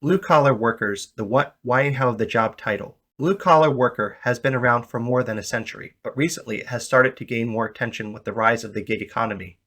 Blue-collar workers, the what, why, and how of the job title. Blue-collar worker has been around for more than a century, but recently it has started to gain more attention with the rise of the gig economy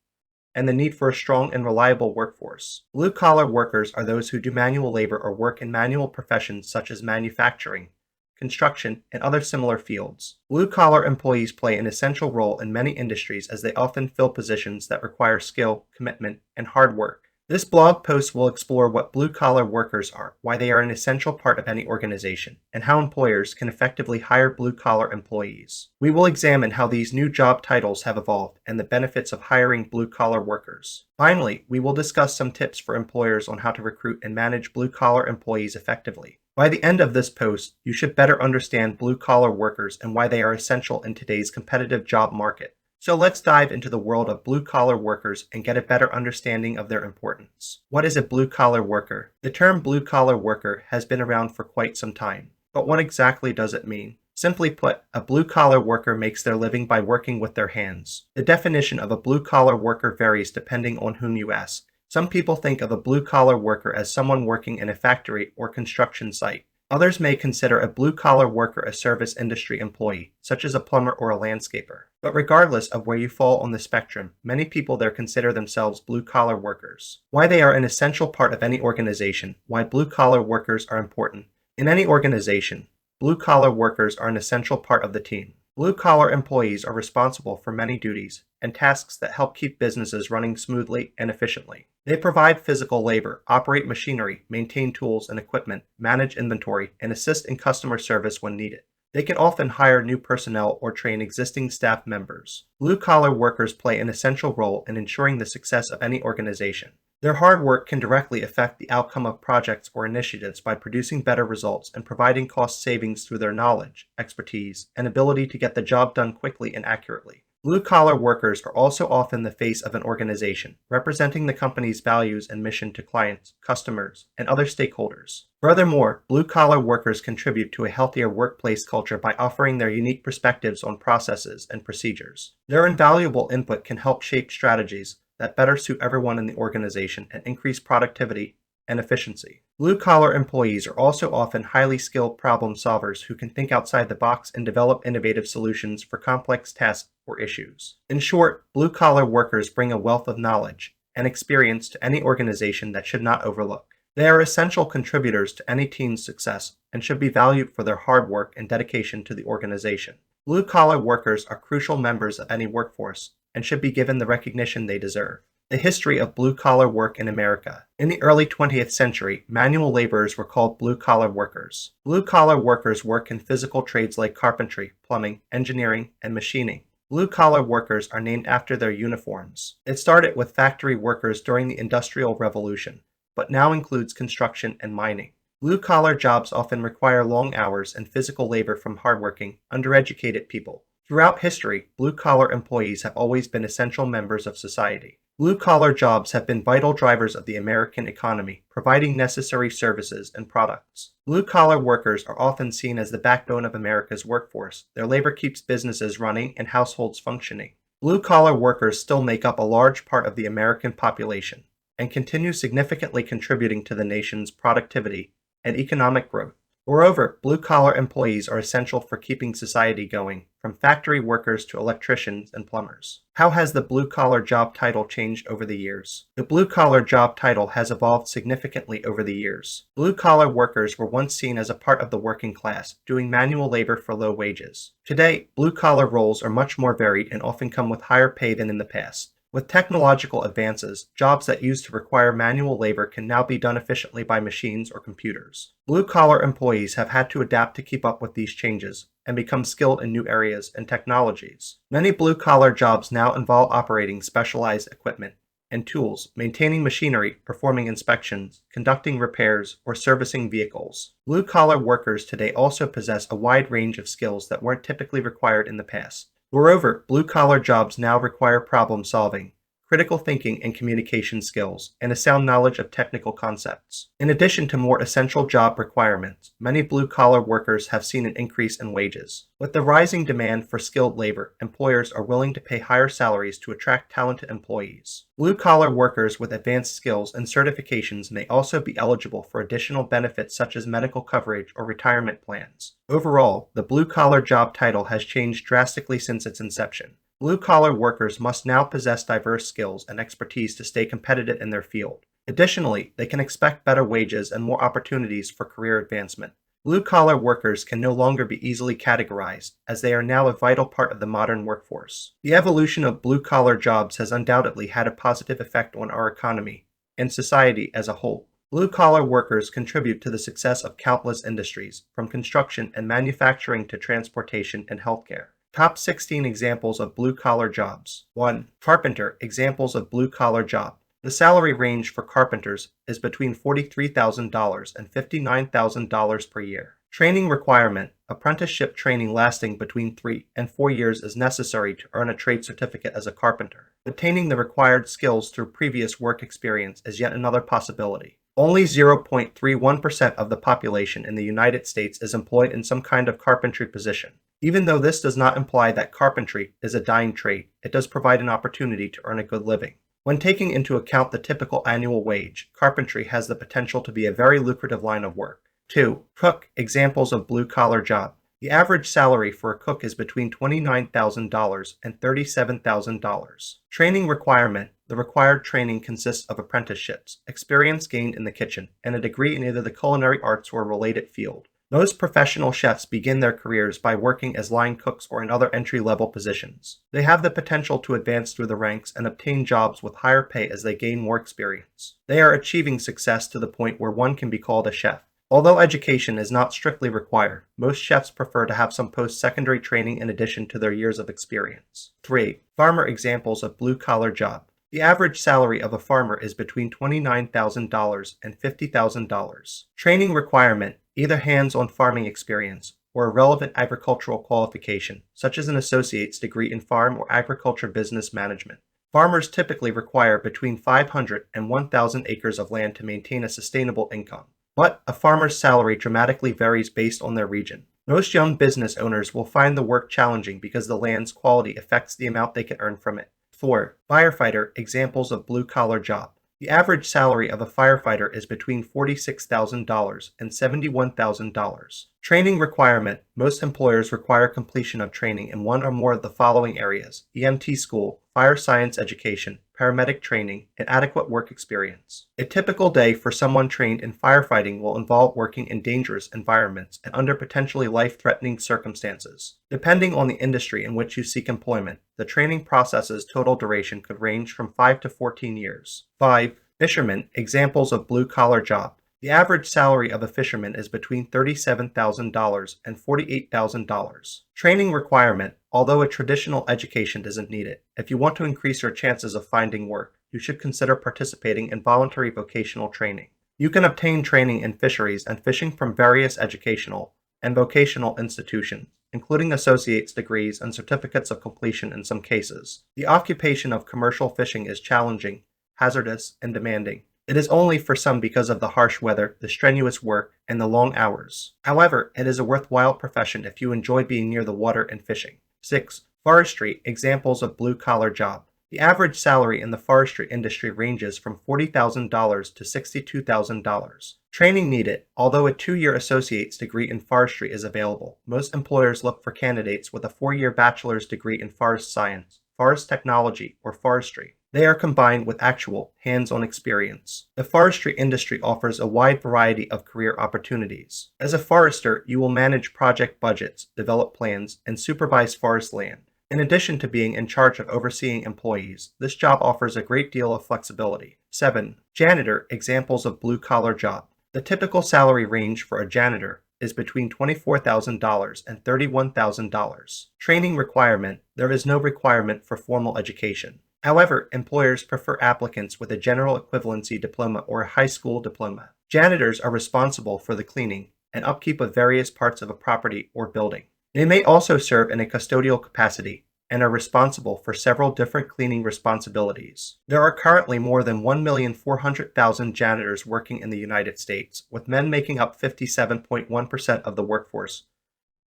and the need for a strong and reliable workforce. Blue-collar workers are those who do manual labor or work in manual professions such as manufacturing, construction, and other similar fields. Blue-collar employees play an essential role in many industries as they often fill positions that require skill, commitment, and hard work. This blog post will explore what blue-collar workers are, why they are an essential part of any organization, and how employers can effectively hire blue-collar employees. We will examine how these new job titles have evolved and the benefits of hiring blue-collar workers. Finally, we will discuss some tips for employers on how to recruit and manage blue-collar employees effectively. By the end of this post, you should better understand blue-collar workers and why they are essential in today's competitive job market. So let's dive into the world of blue-collar workers and get a better understanding of their importance. What is a blue-collar worker? The term blue-collar worker has been around for quite some time, but what exactly does it mean? Simply put, a blue-collar worker makes their living by working with their hands. The definition of a blue-collar worker varies depending on whom you ask. Some people think of a blue-collar worker as someone working in a factory or construction site. Others may consider a blue-collar worker a service industry employee, such as a plumber or a landscaper. But regardless of where you fall on the spectrum, many people there consider themselves blue-collar workers. Why they are an essential part of any organization, why blue-collar workers are important. In any organization, blue-collar workers are an essential part of the team. Blue-collar employees are responsible for many duties and tasks that help keep businesses running smoothly and efficiently. They provide physical labor, operate machinery, maintain tools and equipment, manage inventory, and assist in customer service when needed. They can often hire new personnel or train existing staff members. Blue-collar workers play an essential role in ensuring the success of any organization. Their hard work can directly affect the outcome of projects or initiatives by producing better results and providing cost savings through their knowledge, expertise, and ability to get the job done quickly and accurately. Blue-collar workers are also often the face of an organization, representing the company's values and mission to clients, customers, and other stakeholders. Furthermore, blue-collar workers contribute to a healthier workplace culture by offering their unique perspectives on processes and procedures. Their invaluable input can help shape strategies that better suit everyone in the organization and increase productivity and efficiency. Blue-collar employees are also often highly skilled problem solvers who can think outside the box and develop innovative solutions for complex tasks or issues. In short, blue-collar workers bring a wealth of knowledge and experience to any organization that should not overlook. They are essential contributors to any team's success and should be valued for their hard work and dedication to the organization. Blue-collar workers are crucial members of any workforce and should be given the recognition they deserve. The history of blue-collar work in America. In the early 20th century, manual laborers were called blue-collar workers. Blue-collar workers work in physical trades like carpentry, plumbing, engineering, and machining. Blue-collar workers are named after their uniforms. It started with factory workers during the Industrial Revolution, but now includes construction and mining. Blue-collar jobs often require long hours and physical labor from hardworking, undereducated people. Throughout history, blue-collar employees have always been essential members of society. Blue-collar jobs have been vital drivers of the American economy, providing necessary services and products. Blue-collar workers are often seen as the backbone of America's workforce. Their labor keeps businesses running and households functioning. Blue-collar workers still make up a large part of the American population and continue significantly contributing to the nation's productivity and economic growth. Moreover, blue-collar employees are essential for keeping society going, from factory workers to electricians and plumbers. How has the blue-collar job title changed over the years? The blue-collar job title has evolved significantly over the years. Blue-collar workers were once seen as a part of the working class, doing manual labor for low wages. Today, blue-collar roles are much more varied and often come with higher pay than in the past. With technological advances, jobs that used to require manual labor can now be done efficiently by machines or computers. Blue-collar employees have had to adapt to keep up with these changes and become skilled in new areas and technologies. Many blue-collar jobs now involve operating specialized equipment and tools, maintaining machinery, performing inspections, conducting repairs, or servicing vehicles. Blue-collar workers today also possess a wide range of skills that weren't typically required in the past. Moreover, blue-collar jobs now require problem solving, critical thinking and communication skills, and a sound knowledge of technical concepts. In addition to more essential job requirements, many blue-collar workers have seen an increase in wages. With the rising demand for skilled labor, employers are willing to pay higher salaries to attract talented employees. Blue-collar workers with advanced skills and certifications may also be eligible for additional benefits such as medical coverage or retirement plans. Overall, the blue-collar job title has changed drastically since its inception. Blue-collar workers must now possess diverse skills and expertise to stay competitive in their field. Additionally, they can expect better wages and more opportunities for career advancement. Blue-collar workers can no longer be easily categorized, as they are now a vital part of the modern workforce. The evolution of blue-collar jobs has undoubtedly had a positive effect on our economy and society as a whole. Blue-collar workers contribute to the success of countless industries, from construction and manufacturing to transportation and healthcare. Top 16 examples of blue-collar jobs. 1. Carpenter. Examples of blue-collar job. The salary range for carpenters is between $43,000 and $59,000 per year. Training requirement. Apprenticeship training lasting between 3 and 4 years is necessary to earn a trade certificate as a carpenter. Obtaining the required skills through previous work experience is yet another possibility. Only 0.31% of the population in the United States is employed in some kind of carpentry position. Even though this does not imply that carpentry is a dying trade, it does provide an opportunity to earn a good living. When taking into account the typical annual wage, carpentry has the potential to be a very lucrative line of work. 2. Cook. Examples of blue-collar job. The average salary for a cook is between $29,000 and $37,000. Training requirement. The required training consists of apprenticeships, experience gained in the kitchen, and a degree in either the culinary arts or a related field. Most professional chefs begin their careers by working as line cooks or in other entry-level positions. They have the potential to advance through the ranks and obtain jobs with higher pay as they gain more experience. They are achieving success to the point where one can be called a chef. Although education is not strictly required, most chefs prefer to have some post-secondary training in addition to their years of experience. 3. Farmer. Examples of blue-collar job. The average salary of a farmer is between $29,000 and $50,000. Training requirement. Either hands-on farming experience or a relevant agricultural qualification, such as an associate's degree in farm or agriculture business management. Farmers typically require between 500 and 1,000 acres of land to maintain a sustainable income. But a farmer's salary dramatically varies based on their region. Most young business owners will find the work challenging because the land's quality affects the amount they can earn from it. 4. Firefighter. Examples of blue-collar job. The average salary of a firefighter is between $46,000 and $71,000. Training requirement. Most employers require completion of training in one or more of the following areas: EMT school, fire science education, paramedic training, and adequate work experience. A typical day for someone trained in firefighting will involve working in dangerous environments and under potentially life-threatening circumstances. Depending on the industry in which you seek employment, the training process's total duration could range from 5 to 14 years. 5. Fishermen. Examples of blue-collar job. The average salary of a fisherman is between $37,000 and $48,000. Training requirement. Although a traditional education isn't needed, if you want to increase your chances of finding work, you should consider participating in voluntary vocational training. You can obtain training in fisheries and fishing from various educational and vocational institutions, including associate's degrees and certificates of completion in some cases. The occupation of commercial fishing is challenging, hazardous, and demanding. It is only for some because of the harsh weather, the strenuous work, and the long hours. However, it is a worthwhile profession if you enjoy being near the water and fishing. 6. Forestry. Examples of blue-collar job. The average salary in the forestry industry ranges from $40,000 to $62,000. Training needed. Although a 2-year associate's degree in forestry is available, most employers look for candidates with a 4-year bachelor's degree in forest science, forest technology, or forestry. They are combined with actual, hands-on experience. The forestry industry offers a wide variety of career opportunities. As a forester, you will manage project budgets, develop plans, and supervise forest land. In addition to being in charge of overseeing employees, this job offers a great deal of flexibility. 7. Janitor. Examples of blue-collar job. The typical salary range for a janitor is between $24,000 and $31,000. Training requirement. There is no requirement for formal education. However, employers prefer applicants with a general equivalency diploma or a high school diploma. Janitors are responsible for the cleaning and upkeep of various parts of a property or building. They may also serve in a custodial capacity, and are responsible for several different cleaning responsibilities. There are currently more than 1,400,000 janitors working in the United States, with men making up 57.1% of the workforce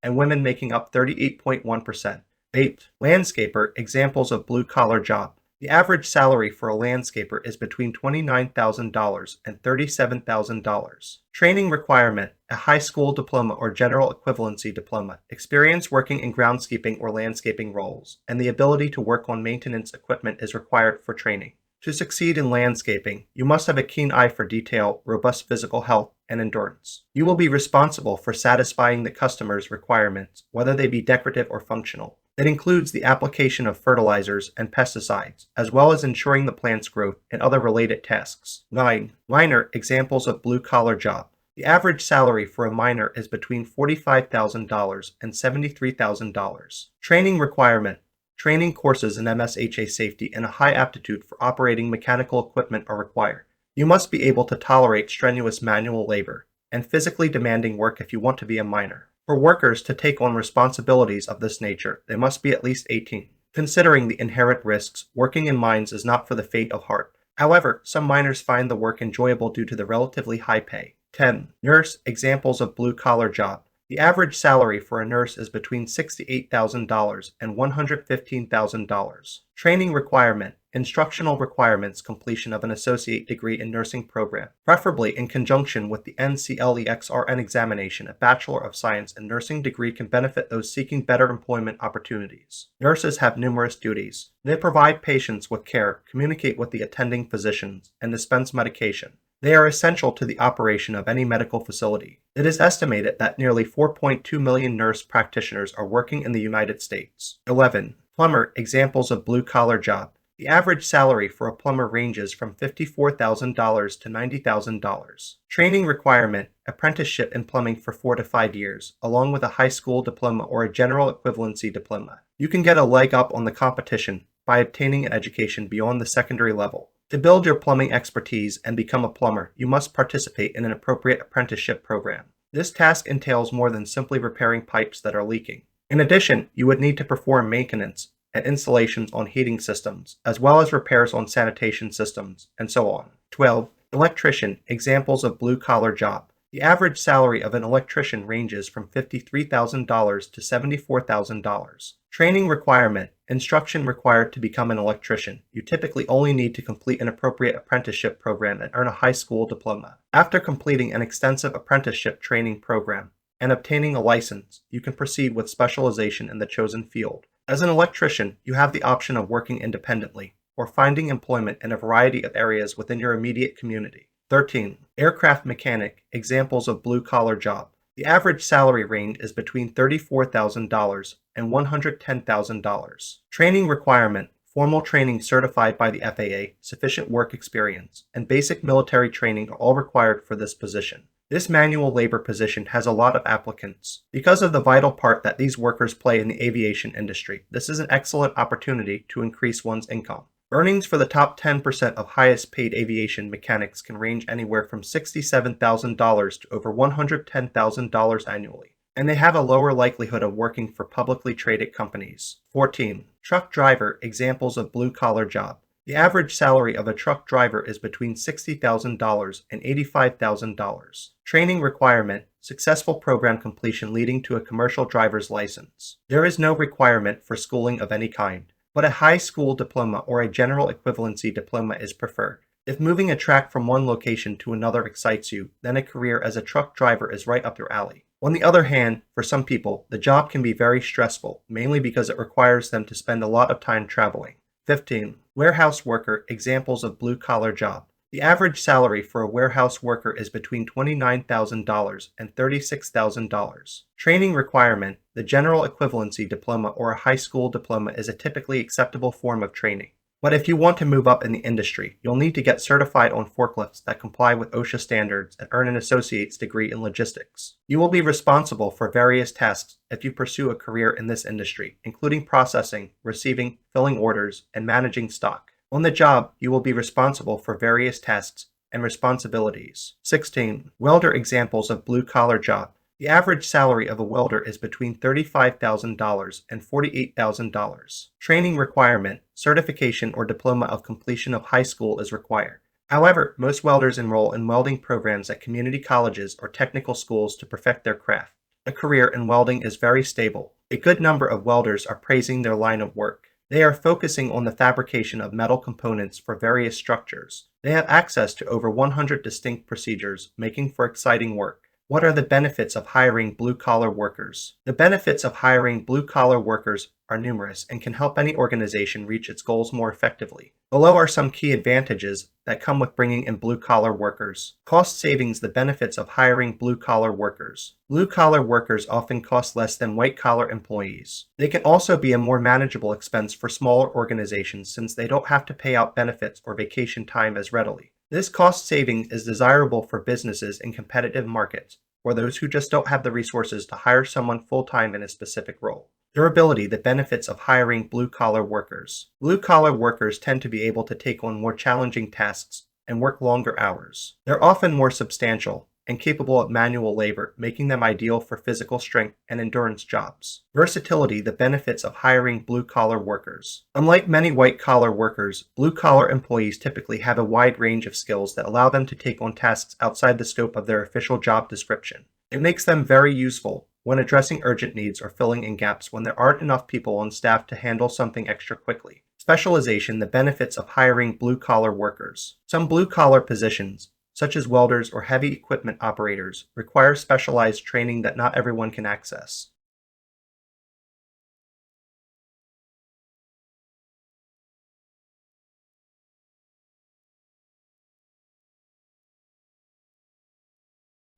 and women making up 38.1%. 8. Landscaper, examples of blue-collar job. The average salary for a landscaper is between $29,000 and $37,000. Training requirement, a high school diploma or general equivalency diploma, experience working in groundskeeping or landscaping roles, and the ability to work on maintenance equipment is required for training. To succeed in landscaping, you must have a keen eye for detail, robust physical health, and endurance. You will be responsible for satisfying the customer's requirements, whether they be decorative or functional. It includes the application of fertilizers and pesticides, as well as ensuring the plant's growth and other related tasks. 9. Miner, examples of blue-collar job. The average salary for a miner is between $45,000 and $73,000. Training requirement. Training courses in MSHA safety and a high aptitude for operating mechanical equipment are required. You must be able to tolerate strenuous manual labor and physically demanding work if you want to be a miner. For workers to take on responsibilities of this nature, they must be at least 18. Considering the inherent risks, working in mines is not for the faint of heart. However, some miners find the work enjoyable due to the relatively high pay. 10. Nurse, examples of blue-collar job. The average salary for a nurse is between $68,000 and $115,000. Training requirement, instructional requirements, completion of an associate degree in nursing program, preferably in conjunction with the NCLEXRN examination. A Bachelor of Science in Nursing degree can benefit those seeking better employment opportunities. Nurses have numerous duties. They provide patients with care, communicate with the attending physicians, and dispense medication. They are essential to the operation of any medical facility. It is estimated that nearly 4.2 million nurse practitioners are working in the United States. 11. Plumber, examples of blue-collar job. The average salary for a plumber ranges from $54,000 to $90,000. Training requirement, apprenticeship in plumbing for 4 to 5 years, along with a high school diploma or a general equivalency diploma. You can get a leg up on the competition by obtaining an education beyond the secondary level. To build your plumbing expertise and become a plumber, you must participate in an appropriate apprenticeship program. This task entails more than simply repairing pipes that are leaking. In addition, you would need to perform maintenance and installations on heating systems, as well as repairs on sanitation systems, and so on. 12. Electrician, examples of blue-collar job. The average salary of an electrician ranges from $53,000 to $74,000. Training requirement, instruction required to become an electrician. You typically only need to complete an appropriate apprenticeship program and earn a high school diploma. After completing an extensive apprenticeship training program and obtaining a license, you can proceed with specialization in the chosen field. As an electrician, you have the option of working independently or finding employment in a variety of areas within your immediate community. 13. Aircraft mechanic, examples of blue-collar job. The average salary range is between $34,000 and $110,000. Training requirement, formal training certified by the FAA, sufficient work experience, and basic military training are all required for this position. This manual labor position has a lot of applicants. Because of the vital part that these workers play in the aviation industry, this is an excellent opportunity to increase one's income. Earnings for the top 10% of highest paid aviation mechanics can range anywhere from $67,000 to over $110,000 annually, and they have a lower likelihood of working for publicly traded companies. 14. Truck driver, examples of blue-collar job. The average salary of a truck driver is between $60,000 and $85,000. Training requirement, successful program completion leading to a commercial driver's license. There is no requirement for schooling of any kind, but a high school diploma or a general equivalency diploma is preferred. If moving a track from one location to another excites you, then a career as a truck driver is right up your alley. On the other hand, for some people, the job can be very stressful, mainly because it requires them to spend a lot of time traveling. 15. Warehouse worker, examples of blue-collar job. The average salary for a warehouse worker is between $29,000 and $36,000. Training requirement, the general equivalency diploma or a high school diploma is a typically acceptable form of training. But if you want to move up in the industry, you'll need to get certified on forklifts that comply with OSHA standards and earn an associate's degree in logistics. You will be responsible for various tasks if you pursue a career in this industry, including processing, receiving, filling orders, and managing stock. On the job, you will be responsible for various tasks and responsibilities. 16. Welder, examples of blue-collar job. The average salary of a welder is between $35,000 and $48,000. Training requirement, certification, or diploma of completion of high school is required. However, most welders enroll in welding programs at community colleges or technical schools to perfect their craft. A career in welding is very stable. A good number of welders are praising their line of work. They are focusing on the fabrication of metal components for various structures. They have access to over 100 distinct procedures, making for exciting work. What are the benefits of hiring blue-collar workers? The benefits of hiring blue-collar workers are numerous and can help any organization reach its goals more effectively. Below are some key advantages that come with bringing in blue-collar workers. Cost savings, the benefits of hiring blue-collar workers. Blue-collar workers often cost less than white-collar employees. They can also be a more manageable expense for smaller organizations since they don't have to pay out benefits or vacation time as readily. This cost saving is desirable for businesses in competitive markets or those who just don't have the resources to hire someone full-time in a specific role. Durability, the benefits of hiring blue-collar workers. Blue-collar workers tend to be able to take on more challenging tasks and work longer hours. They're often more substantial and capable of manual labor, making them ideal for physical strength and endurance jobs. Versatility, the benefits of hiring blue-collar workers. Unlike many white-collar workers, blue-collar employees typically have a wide range of skills that allow them to take on tasks outside the scope of their official job description. It makes them very useful when addressing urgent needs or filling in gaps when there aren't enough people on staff to handle something extra quickly. Specialization, the benefits of hiring blue-collar workers. Some blue-collar positions, such as welders or heavy equipment operators, require specialized training that not everyone can access.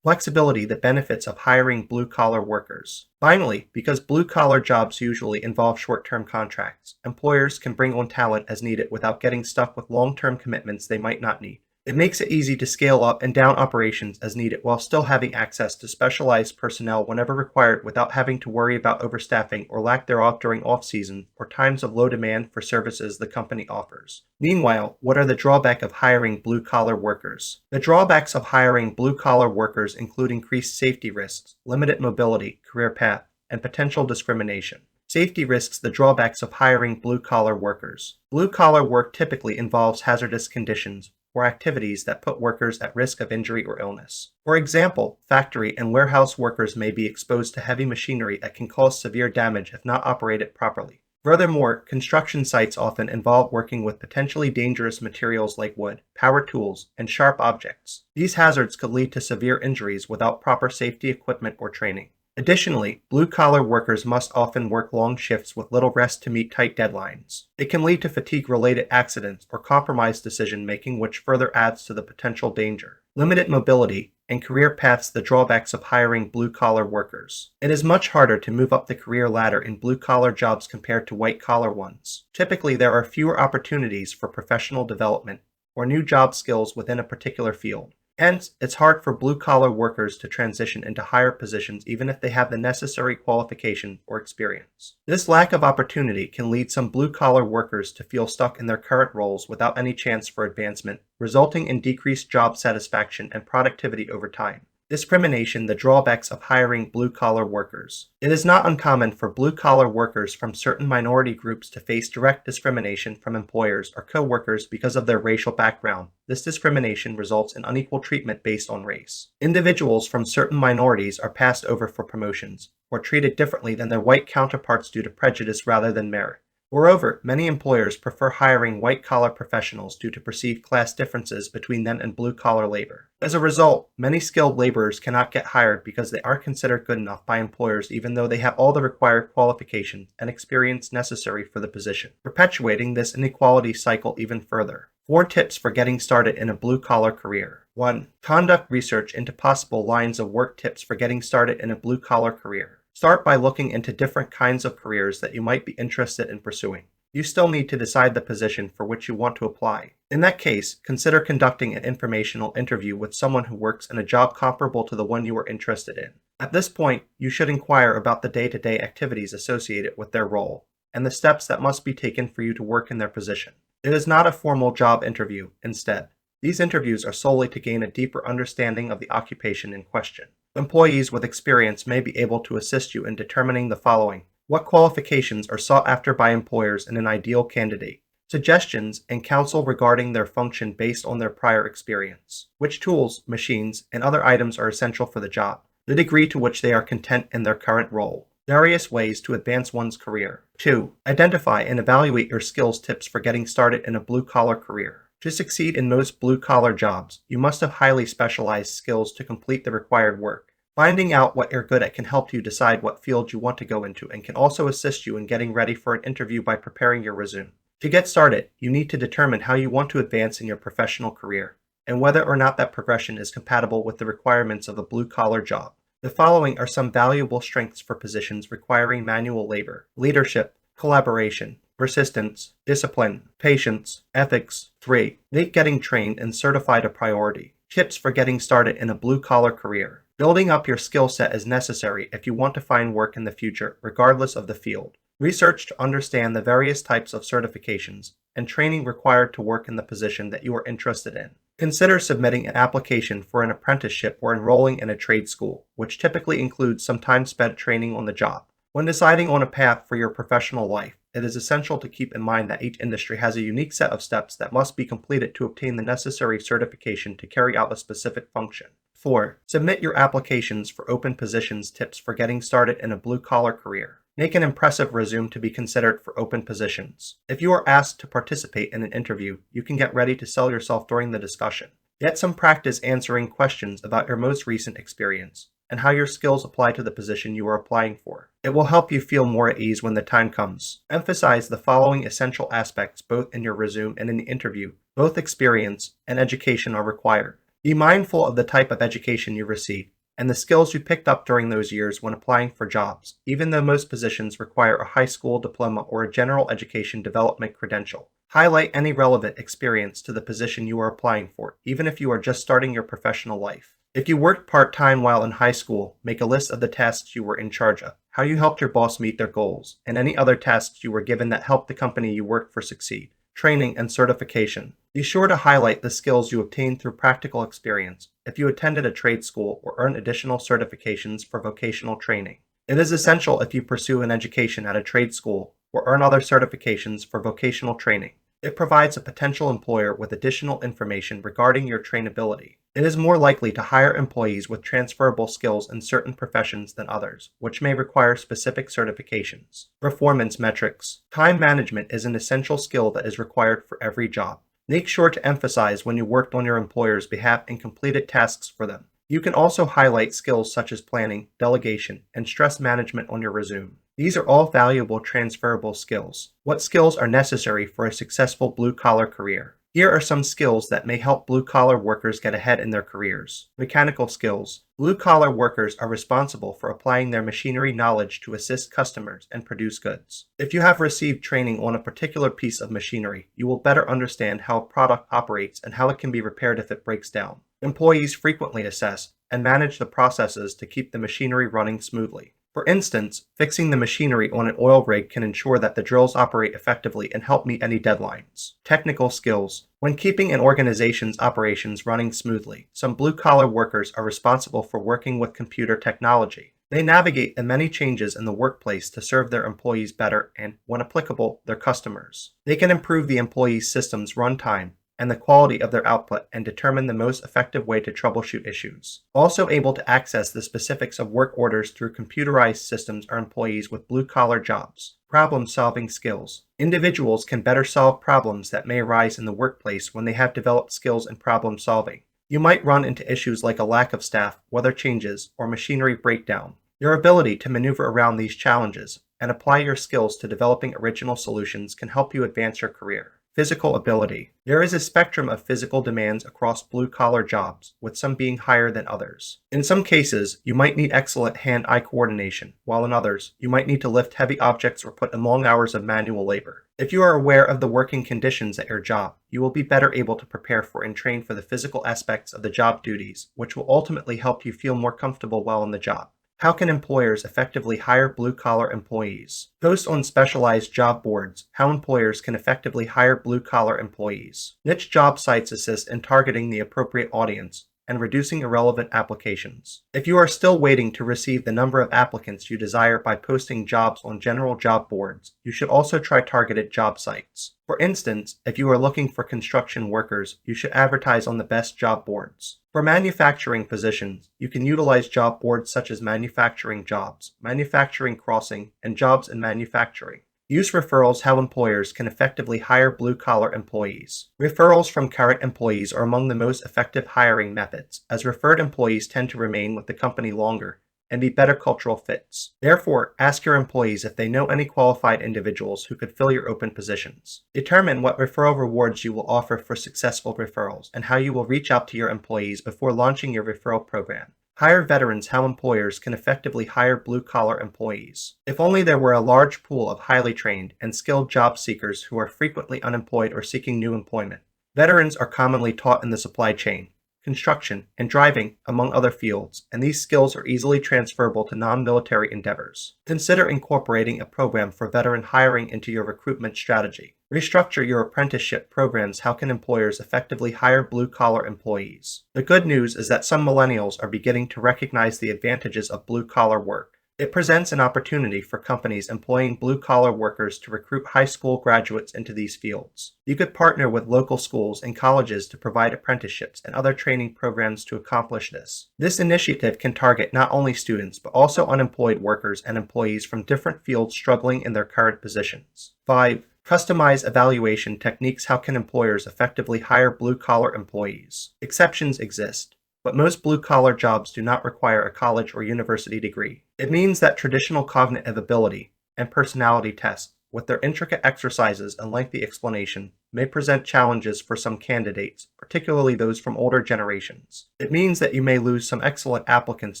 Flexibility, the benefits of hiring blue-collar workers. Finally, because blue-collar jobs usually involve short-term contracts, employers can bring on talent as needed without getting stuck with long-term commitments they might not need. It makes it easy to scale up and down operations as needed while still having access to specialized personnel whenever required without having to worry about overstaffing or lack thereof during off-season or times of low demand for services the company offers. Meanwhile, what are the drawbacks of hiring blue-collar workers? The drawbacks of hiring blue-collar workers include increased safety risks, limited mobility, career path, and potential discrimination. Safety risks, the drawbacks of hiring blue-collar workers. Blue-collar work typically involves hazardous conditions or activities that put workers at risk of injury or illness. For example, factory and warehouse workers may be exposed to heavy machinery that can cause severe damage if not operated properly. Furthermore, construction sites often involve working with potentially dangerous materials like wood, power tools, and sharp objects. These hazards could lead to severe injuries without proper safety equipment or training. Additionally, blue-collar workers must often work long shifts with little rest to meet tight deadlines. It can lead to fatigue-related accidents or compromised decision-making, which further adds to the potential danger. Limited mobility and career paths, the drawbacks of hiring blue-collar workers. It is much harder to move up the career ladder in blue-collar jobs compared to white-collar ones. Typically, there are fewer opportunities for professional development or new job skills within a particular field. Hence, it's hard for blue-collar workers to transition into higher positions even if they have the necessary qualification or experience. This lack of opportunity can lead some blue-collar workers to feel stuck in their current roles without any chance for advancement, resulting in decreased job satisfaction and productivity over time. Discrimination, the drawbacks of hiring blue-collar workers. It is not uncommon for blue-collar workers from certain minority groups to face direct discrimination from employers or co-workers because of their racial background. This discrimination results in unequal treatment based on race. Individuals from certain minorities are passed over for promotions or treated differently than their white counterparts due to prejudice rather than merit. Moreover, many employers prefer hiring white-collar professionals due to perceived class differences between them and blue-collar labor. As a result, many skilled laborers cannot get hired because they aren't considered good enough by employers even though they have all the required qualifications and experience necessary for the position, perpetuating this inequality cycle even further. 4 tips for getting started in a blue-collar career. 1. Conduct research into possible lines of work. Tips for getting started in a blue-collar career. Start by looking into different kinds of careers that you might be interested in pursuing. You still need to decide the position for which you want to apply. In that case, consider conducting an informational interview with someone who works in a job comparable to the one you are interested in. At this point, you should inquire about the day-to-day activities associated with their role and the steps that must be taken for you to work in their position. It is not a formal job interview. Instead, these interviews are solely to gain a deeper understanding of the occupation in question. Employees with experience may be able to assist you in determining the following: what qualifications are sought after by employers in an ideal candidate, suggestions and counsel regarding their function based on their prior experience, which tools, machines, and other items are essential for the job, the degree to which they are content in their current role, various ways to advance one's career. 2. Identify and evaluate your skills tips for getting started in a blue-collar career. To succeed in most blue-collar jobs, you must have highly specialized skills to complete the required work. Finding out what you're good at can help you decide what field you want to go into and can also assist you in getting ready for an interview by preparing your resume. To get started, you need to determine how you want to advance in your professional career and whether or not that progression is compatible with the requirements of a blue-collar job. The following are some valuable strengths for positions requiring manual labor: leadership, collaboration, persistence, discipline, patience, ethics. 3. Make getting trained and certified a priority. Tips for getting started in a blue-collar career. Building up your skill set is necessary if you want to find work in the future, regardless of the field. Research to understand the various types of certifications and training required to work in the position that you are interested in. Consider submitting an application for an apprenticeship or enrolling in a trade school, which typically includes some time spent training on the job. When deciding on a path for your professional life, it is essential to keep in mind that each industry has a unique set of steps that must be completed to obtain the necessary certification to carry out a specific function. 4. Submit your applications for open positions tips for getting started in a blue-collar career. Make an impressive resume to be considered for open positions. If you are asked to participate in an interview, you can get ready to sell yourself during the discussion. Get some practice answering questions about your most recent experience and how your skills apply to the position you are applying for. It will help you feel more at ease when the time comes. Emphasize the following essential aspects both in your resume and in the interview. Both experience and education are required. Be mindful of the type of education you receive and the skills you picked up during those years when applying for jobs, even though most positions require a high school diploma or a general education development credential. Highlight any relevant experience to the position you are applying for, even if you are just starting your professional life. If you worked part-time while in high school, make a list of the tasks you were in charge of, how you helped your boss meet their goals, and any other tasks you were given that helped the company you worked for succeed. Training and certification. Be sure to highlight the skills you obtained through practical experience if you attended a trade school or earned additional certifications for vocational training. It is essential if you pursue an education at a trade school or earn other certifications for vocational training. It provides a potential employer with additional information regarding your trainability. It is more likely to hire employees with transferable skills in certain professions than others, which may require specific certifications. Performance metrics. Time management is an essential skill that is required for every job. Make sure to emphasize when you worked on your employer's behalf and completed tasks for them. You can also highlight skills such as planning, delegation, and stress management on your resume. These are all valuable transferable skills. What skills are necessary for a successful blue-collar career? Here are some skills that may help blue-collar workers get ahead in their careers. Mechanical skills. Blue-collar workers are responsible for applying their machinery knowledge to assist customers and produce goods. If you have received training on a particular piece of machinery, you will better understand how a product operates and how it can be repaired if it breaks down. Employees frequently assess and manage the processes to keep the machinery running smoothly. For instance, fixing the machinery on an oil rig can ensure that the drills operate effectively and help meet any deadlines. Technical skills. When keeping an organization's operations running smoothly, some blue-collar workers are responsible for working with computer technology. They navigate the many changes in the workplace to serve their employees better and, when applicable, their customers. They can improve the employees' systems' runtime and the quality of their output and determine the most effective way to troubleshoot issues. Also able to access the specifics of work orders through computerized systems are employees with blue-collar jobs. Problem-solving skills. Individuals can better solve problems that may arise in the workplace when they have developed skills in problem-solving. You might run into issues like a lack of staff, weather changes, or machinery breakdown. Your ability to maneuver around these challenges and apply your skills to developing original solutions can help you advance your career. Physical ability. There is a spectrum of physical demands across blue-collar jobs, with some being higher than others. In some cases, you might need excellent hand-eye coordination, while in others, you might need to lift heavy objects or put in long hours of manual labor. If you are aware of the working conditions at your job, you will be better able to prepare for and train for the physical aspects of the job duties, which will ultimately help you feel more comfortable while in the job. How can employers effectively hire blue-collar employees? Post on specialized job boards how employers can effectively hire blue-collar employees. Niche job sites assist in targeting the appropriate audience, and reducing irrelevant applications. If you are still waiting to receive the number of applicants you desire by posting jobs on general job boards, you should also try targeted job sites. For instance, if you are looking for construction workers, you should advertise on the best job boards. For manufacturing positions, you can utilize job boards such as Manufacturing Jobs, Manufacturing Crossing, and Jobs in Manufacturing. Use referrals how employers can effectively hire blue-collar employees. Referrals from current employees are among the most effective hiring methods, as referred employees tend to remain with the company longer and be better cultural fits. Therefore, ask your employees if they know any qualified individuals who could fill your open positions. Determine what referral rewards you will offer for successful referrals and how you will reach out to your employees before launching your referral program. Hire veterans how employers can effectively hire blue-collar employees. If only there were a large pool of highly trained and skilled job seekers who are frequently unemployed or seeking new employment. Veterans are commonly taught in the supply chain, construction, and driving, among other fields, and these skills are easily transferable to non-military endeavors. Consider incorporating a program for veteran hiring into your recruitment strategy. Restructure your apprenticeship programs how can employers effectively hire blue-collar employees. The good news is that some millennials are beginning to recognize the advantages of blue-collar work. It presents an opportunity for companies employing blue-collar workers to recruit high school graduates into these fields. You could partner with local schools and colleges to provide apprenticeships and other training programs to accomplish this. This initiative can target not only students, but also unemployed workers and employees from different fields struggling in their current positions. 5. Customize evaluation techniques how can employers effectively hire blue-collar employees. Exceptions exist, but most blue-collar jobs do not require a college or university degree. It means that traditional cognitive ability and personality tests, with their intricate exercises and lengthy explanation, may present challenges for some candidates, particularly those from older generations. It means that you may lose some excellent applicants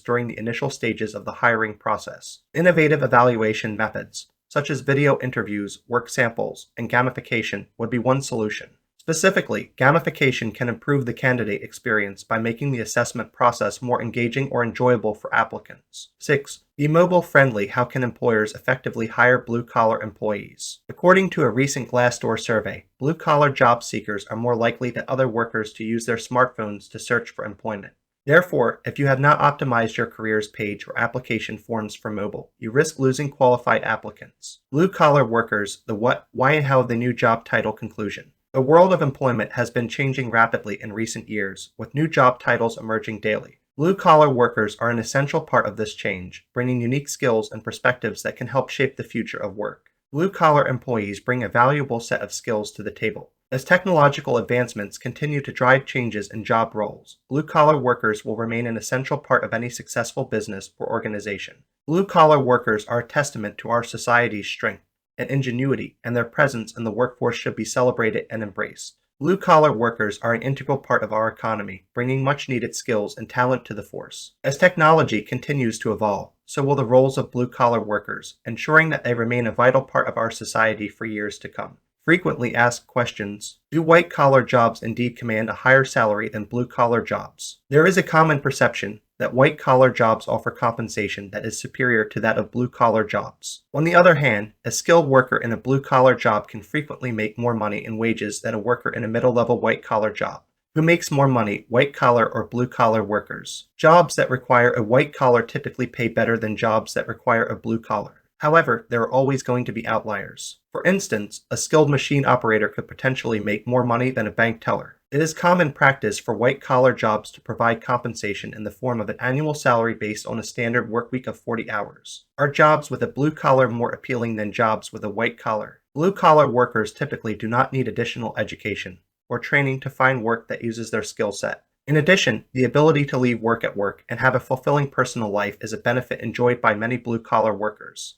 during the initial stages of the hiring process. Innovative evaluation methods, such as video interviews, work samples, and gamification, would be one solution. Specifically, gamification can improve the candidate experience by making the assessment process more engaging or enjoyable for applicants. 6. Be mobile-friendly how can employers effectively hire blue-collar employees. According to a recent Glassdoor survey, blue-collar job seekers are more likely than other workers to use their smartphones to search for employment. Therefore, if you have not optimized your careers page or application forms for mobile, you risk losing qualified applicants. Blue-collar workers, the what, why, and how of the new job title conclusion. The world of employment has been changing rapidly in recent years, with new job titles emerging daily. Blue-collar workers are an essential part of this change, bringing unique skills and perspectives that can help shape the future of work. Blue-collar employees bring a valuable set of skills to the table. As technological advancements continue to drive changes in job roles, blue-collar workers will remain an essential part of any successful business or organization. Blue-collar workers are a testament to our society's strength and ingenuity, and their presence in the workforce should be celebrated and embraced. Blue-collar workers are an integral part of our economy, bringing much-needed skills and talent to the force. As technology continues to evolve, so will the roles of blue-collar workers, ensuring that they remain a vital part of our society for years to come. Frequently asked questions: do white-collar jobs indeed command a higher salary than blue-collar jobs? There is a common perception that white-collar jobs offer compensation that is superior to that of blue-collar jobs. On the other hand, a skilled worker in a blue-collar job can frequently make more money in wages than a worker in a middle-level white-collar job. Who makes more money, white-collar or blue-collar workers? Jobs that require a white-collar typically pay better than jobs that require a blue-collar. However, there are always going to be outliers. For instance, a skilled machine operator could potentially make more money than a bank teller. It is common practice for white-collar jobs to provide compensation in the form of an annual salary based on a standard workweek of 40 hours. Are jobs with a blue collar more appealing than jobs with a white collar? Blue-collar workers typically do not need additional education or training to find work that uses their skill set. In addition, the ability to leave work at work and have a fulfilling personal life is a benefit enjoyed by many blue-collar workers.